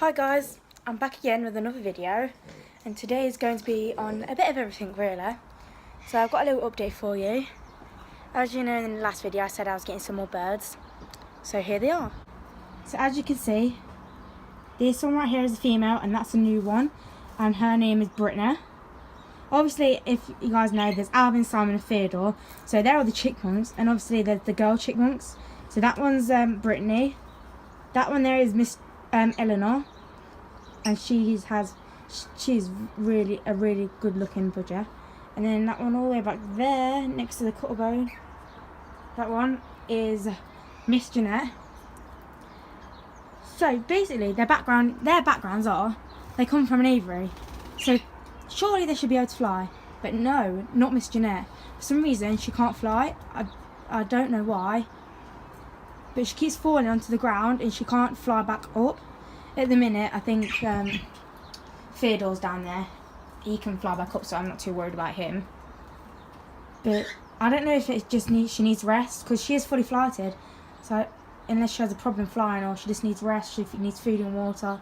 Hi guys, I'm back again with another video, and today is going to be on a bit of everything really. So I've got a little update for you. As you know, in the last video I said I was getting some more birds, so here they are. So as you can see, this one right here is a female and that's a new one, and her name is Brittany. Obviously, if you guys know, there's Alvin, Simon and Theodore, so they're all the chipmunks, and obviously there's the girl chipmunks. So that one's Brittany, that one there is Miss Eleanor, and she's really a really good looking budger. And then that one all the way back there next to the cuttlebone, that one is Miss Jeanette. So basically their backgrounds are they come from an aviary, so surely they should be able to fly, but no, not Miss Jeanette. For some reason she can't fly. I don't know why, but she keeps falling onto the ground and she can't fly back up. At the minute I think Theodore's down there, he can fly back up, so I'm not too worried about him. But I don't know if it just she needs rest, because she is fully flighted, so unless she has a problem flying or she just needs rest, she needs food and water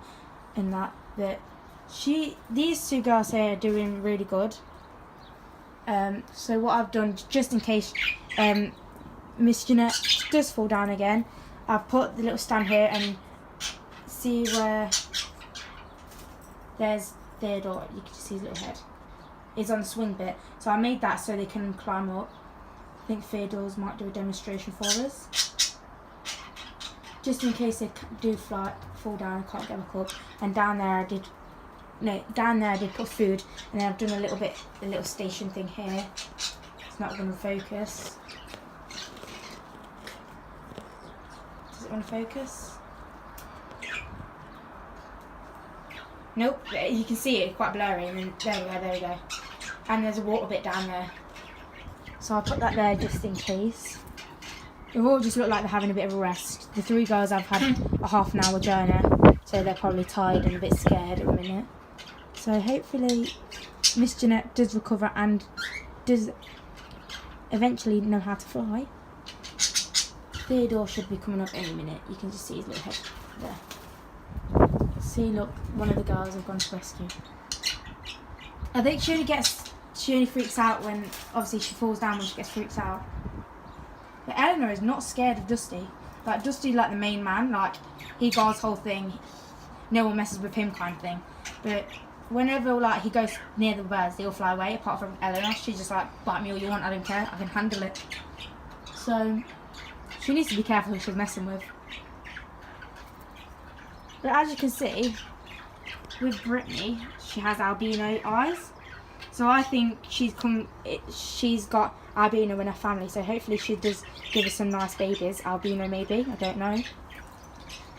and that. But these two girls here are doing really good. So what I've done, just in case Miss Jeanette does fall down again, I've put the little stand here, and see where there's Theodore, you can just see his little head. It's on the swing bit, so I made that so they can climb up. I think Theodore's might do a demonstration for us, just in case they do fall down and can't get back up. And down there I did put food, and then I've done a little station thing here. It's not going to focus. Does it want to focus? Nope, you can see it quite blurry, and then there we go. And there's a water bit down there, so I'll put that there just in case. They all just look like they're having a bit of a rest. The three girls have had a half an hour journey, so they're probably tired and a bit scared at the minute. So hopefully Miss Jeanette does recover and does eventually know how to fly. Theodore should be coming up any minute. You can just see his little head there. See, look, one of the girls have gone to rescue. I think she only freaks out when, obviously she falls down when she gets freaked out. But Eleanor is not scared of Dusty. Like, Dusty's like the main man, like, he guards the whole thing, no one messes with him kind of thing. But whenever, like, he goes near the birds, they all fly away, apart from Eleanor. She's just like, bite me all you want, I don't care, I can handle it. So she needs to be careful who she's messing with. But as you can see, with Brittany, she has albino eyes. So I think she's got albino in her family. So hopefully she does give us some nice babies. Albino maybe, I don't know.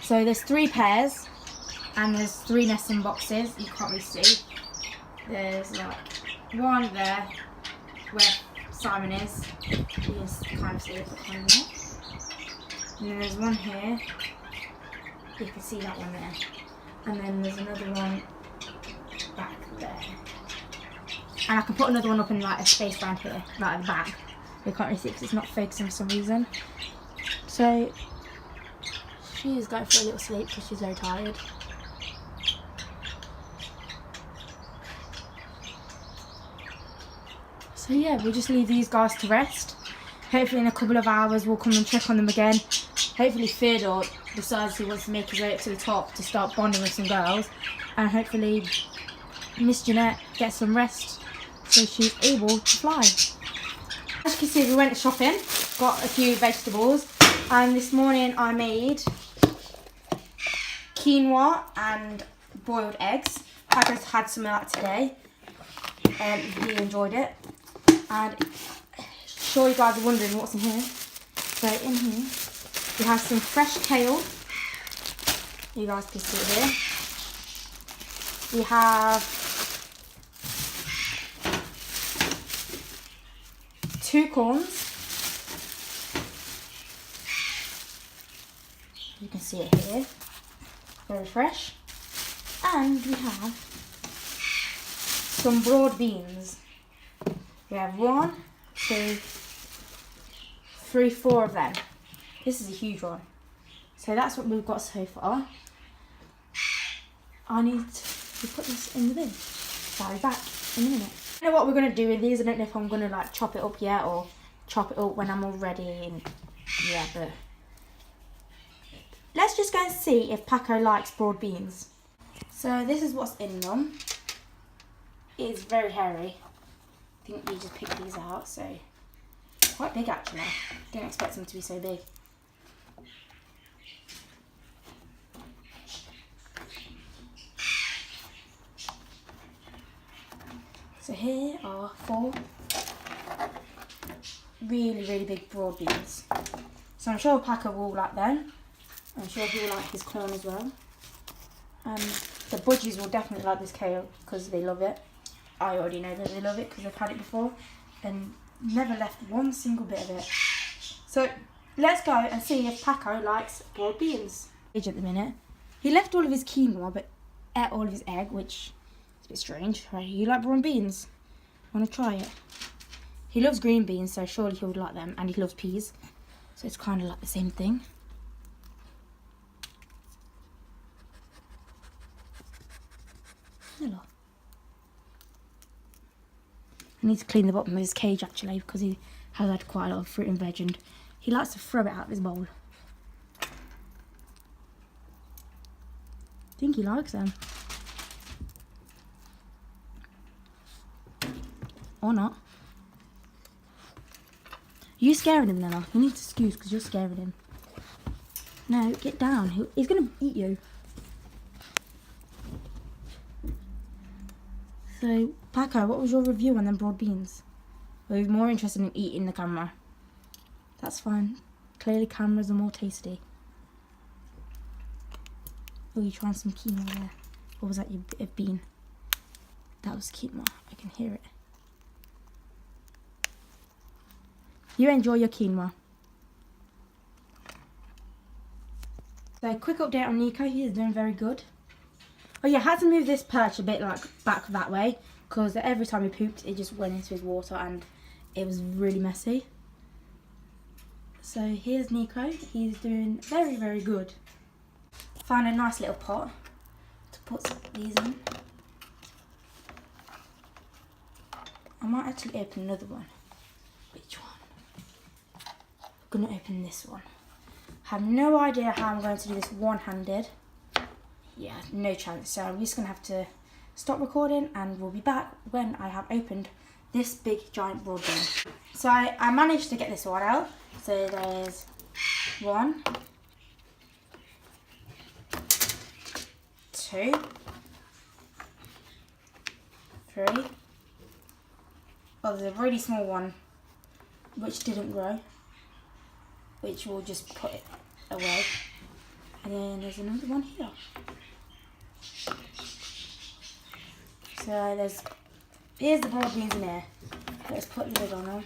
So there's 3 pairs, and there's 3 nesting boxes. You can't really see. There's like one there where Simon is. You can kind of see it behind there. And then there's one here. You can see that one there, and then there's another one back there, and I can put another one up in like a space around here, like at the back. You can't really see because it's not focusing for some reason. So she is going for a little sleep because she's very tired. So yeah, we'll just leave these guys to rest. Hopefully in a couple of hours we'll come and check on them again. Hopefully Theodore decides he wants to make his way up to the top to start bonding with some girls, and hopefully Miss Jeanette gets some rest so she's able to fly. As you can see, we went shopping, got a few vegetables, and this morning I made quinoa and boiled eggs. I just had some of that today, and he enjoyed it. And sure you guys are wondering what's in here. So in here we have some fresh kale. You guys can see it here. We have 2 corns. You can see it here. Very fresh. And we have some broad beans. We have 1, 2, 3, 4 of them. This is a huge one. So that's what we've got so far. I need to put this in the bin. So I'll be back in a minute. I don't know what we're going to do with these. I don't know if I'm going to like chop it up yet or chop it up when I'm all ready. And yeah, but let's just go and see if Paco likes broad beans. So this is what's in them. It is very hairy. I think we just picked these out, so quite big actually. Didn't expect them to be so big. So here are 4 really big broad beans. So I'm sure Paco will like them. I'm sure he will like his corn as well. And the budgies will definitely like this kale because they love it. I already know that they love it because they've had it before and never left one single bit of it. So let's go and see if Paco likes broad beans. At the minute, he left all of his quinoa but ate all of his egg, which is a bit strange. Right, you like broad beans? Want to try it? He loves green beans, so surely he would like them, and he loves peas, so it's kind of like the same thing. Hello. I need to clean the bottom of his cage actually because he has had quite a lot of fruit and veg and he likes to throw it out of his bowl. I think he likes them. Or not. You scaring him now? You need to excuse because you're scaring him. No, get down. He's going to eat you. So, Paco, what was your review on them broad beans? Were you more interested in eating the camera? That's fine. Clearly cameras are more tasty. Oh, you trying some quinoa there? Or was that your bit of bean? That was quinoa. I can hear it. You enjoy your quinoa. So, quick update on Nico. He is doing very good. Oh yeah, I had to move this perch a bit like back that way because every time he pooped it just went into his water and it was really messy. So here's Nico. He's doing very good. Found a nice little pot to put these in. I might actually open another one. Which one? I'm gonna open this one. I have no idea how I'm going to do this one-handed. Yeah, no chance. So I'm just going to have to stop recording and we'll be back when I have opened this big giant broad bean. So I managed to get this one out. So there's 1, 2, 3. Oh, there's a really small one which didn't grow, which we'll just put it away. And then there's another one here. So here's the broad beans in here. Let's put the lid on them.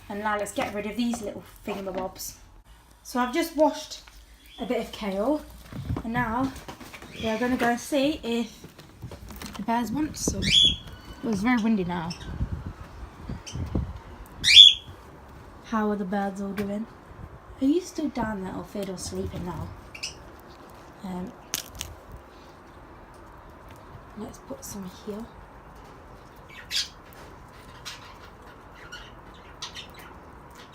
And now let's get rid of these little thingamabobs. So I've just washed a bit of kale and now we're going to go and see if the bears want some. Well, it's very windy now. How are the birds all doing? Are you still down there or Theodore's sleeping now? Let's put some here.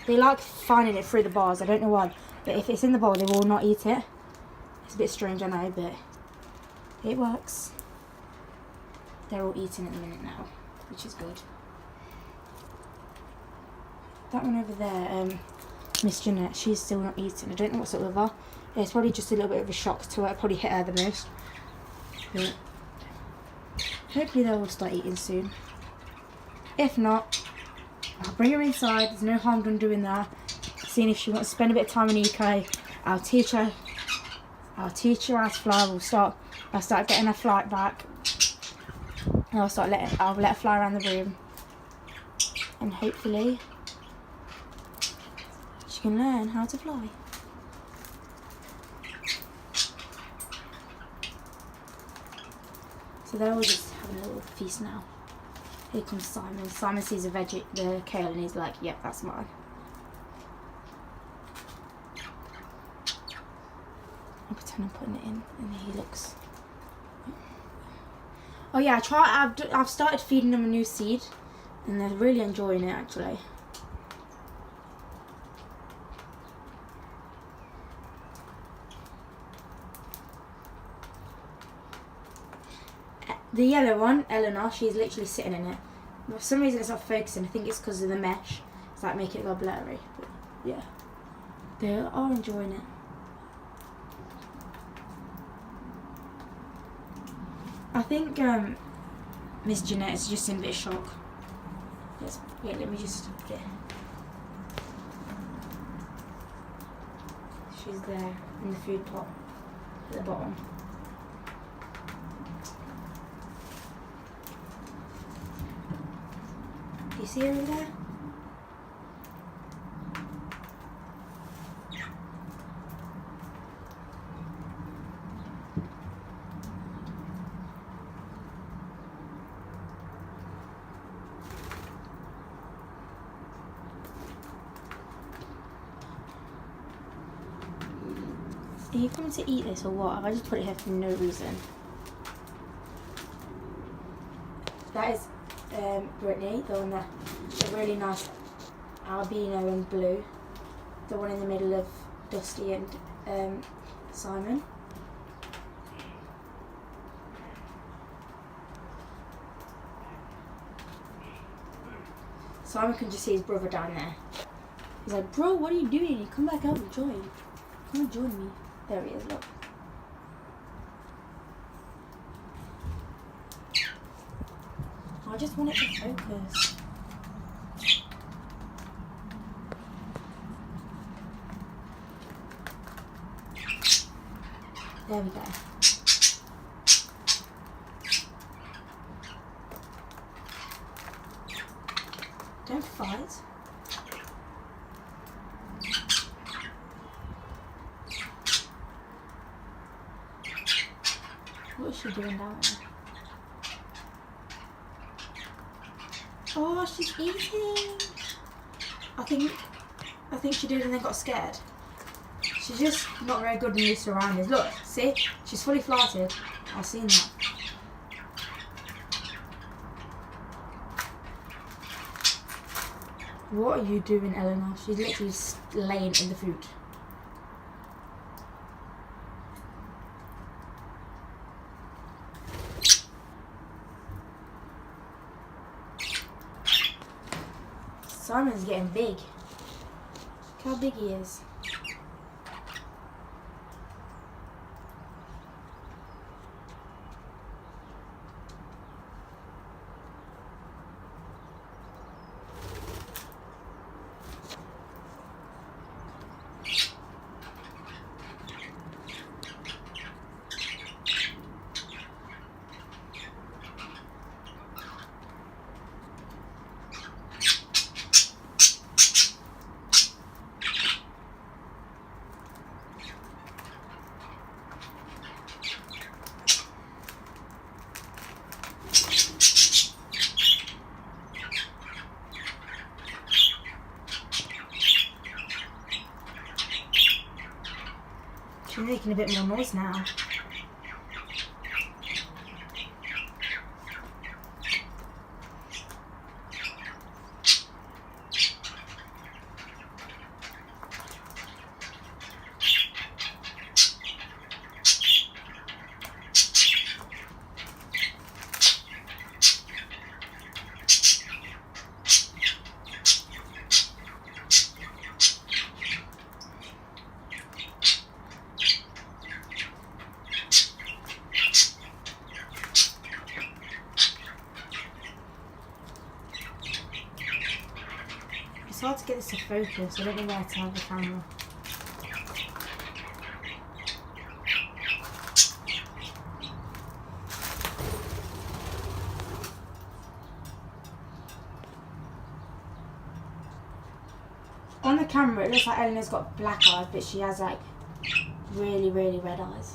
They like finding it through the bars, I don't know why, but if it's in the bowl they will not eat it. It's a bit strange, I know, but it works. They're all eating at the minute now, which is good. That one over there, Miss Jeanette, she's still not eating. I don't know what's up with her. It's probably just a little bit of a shock to her. It probably hit her the most. But hopefully they will start eating soon. If not, I'll bring her inside. There's no harm done doing that. Seeing if she wants to spend a bit of time with Nico, I'll teach her how to fly. I'll start getting her flight back. And I'll let her fly around the room. And hopefully she can learn how to fly. So they're all just having a little feast now. Here comes Simon. Simon sees the kale and he's like, yep, that's mine. kind of putting it in, and he looks. Oh yeah, I've started feeding them a new seed, and they're really enjoying it actually. The yellow one, Eleanor, she's literally sitting in it. For some reason it's not focusing. I think it's because of the mesh. It's like making it go blurry. But yeah, they are enjoying it. I think Miss Jeanette is just in a bit of shock. Yeah, let me just put it. She's there in the food pot at the bottom. Do you see her over there? Are you coming to eat this or what? Have I just put it here for no reason? That is Brittany, the one the really nice albino and blue. The one in the middle of Dusty and Simon. Simon can just see his brother down there. He's like, bro, what are you doing? You come back out and join. Come and join me. There he is, look. I just want it to focus. There we go. Don't fight. What is she doing down there? Oh, she's eating. I think she did and then got scared. She's just not very good in these surroundings. Look, see? She's fully flighted. I've seen that. What are you doing, Eleanor? She's literally laying in the food. Simon's getting big. Look how big he is. She's making a bit more noise now. It's hard to get this to focus. I don't know where to have the camera. On the camera it looks like Eleanor's got black eyes, but she has like really, really red eyes.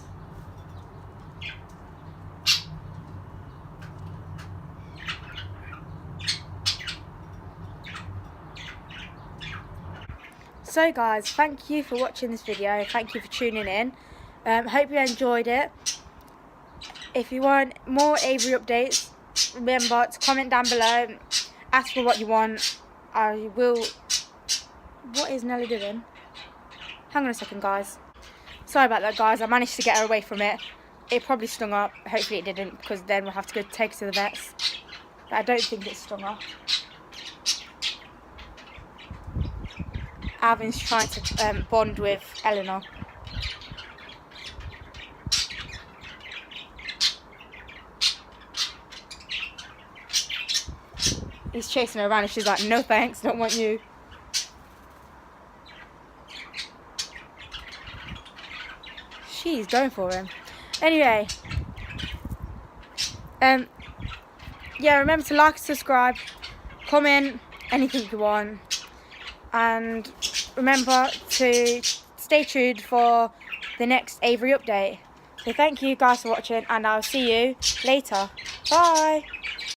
So guys, thank you for watching this video, thank you for tuning in. Hope you enjoyed it. If you want more Avery updates, remember to comment down below. Ask for what you want. I will... What is Nelly doing? Hang on a second, guys. Sorry about that, guys. I managed to get her away from it. It probably stung up. Hopefully it didn't, because then we'll have to go take her to the vets. But I don't think it stung her. Alvin's trying to bond with Eleanor. He's chasing her around and she's like, no thanks, don't want you. She's going for him. Anyway. Yeah, remember to like, subscribe, comment, anything you want. And remember to stay tuned for the next Avery update. So thank you guys for watching, and I'll see you later. Bye.